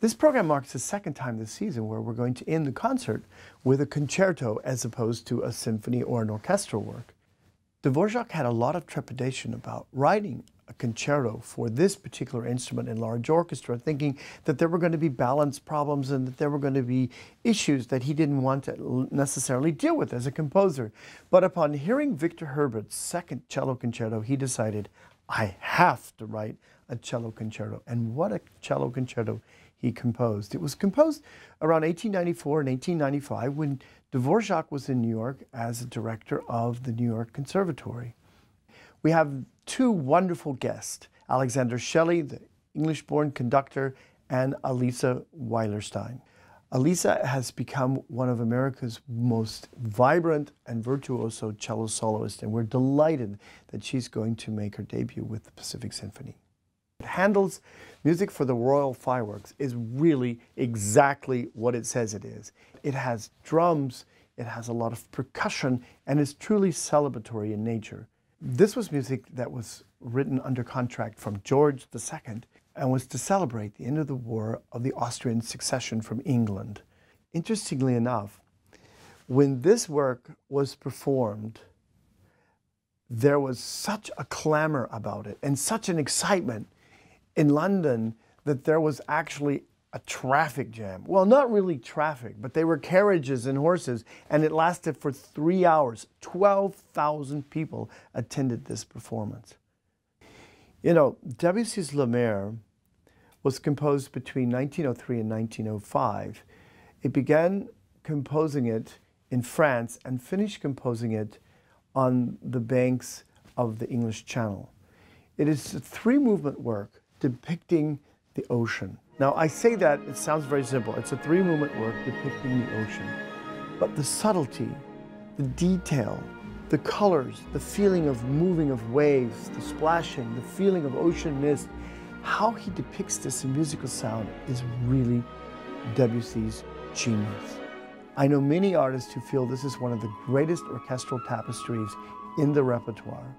This program marks the second time this season where we're going to end the concert with a concerto as opposed to a symphony or an orchestral work. Dvorak had a lot of trepidation about writing a concerto for this particular instrument in large orchestra, thinking that there were going to be balance problems and that there were going to be issues that he didn't want to necessarily deal with as a composer. But upon hearing Victor Herbert's second cello concerto, he decided, I have to write a cello concerto. And what a cello concerto he composed. It was composed around 1894 and 1895 when Dvorak was in New York as a director of the New York Conservatory. We have two wonderful guests, Alexander Shelley, the English-born conductor, and Alisa Weilerstein. Alisa has become one of America's most vibrant and virtuoso cello soloists, and we're delighted that she's going to make her debut with the Pacific Symphony. Handel's music for the Royal Fireworks is really exactly what it says it is. It has drums, it has a lot of percussion, and is truly celebratory in nature. This was music that was written under contract from George II and was to celebrate the end of the War of the Austrian succession from England. Interestingly enough, when this work was performed, there was such a clamor about it and such an excitement in London that there was actually a traffic jam. Well, not really traffic, but they were carriages and horses, and it lasted for 3 hours. 12,000 people attended this performance. You know, Debussy's La Mer was composed between 1903 and 1905. It began composing it in France and finished composing it on the banks of the English Channel. It is a three-movement work depicting the ocean. Now, I say that, it sounds very simple. It's a three-movement work depicting the ocean. But the subtlety, the detail, the colors, the feeling of moving of waves, the splashing, the feeling of ocean mist, how he depicts this in musical sound is really Debussy's genius. I know many artists who feel this is one of the greatest orchestral tapestries in the repertoire.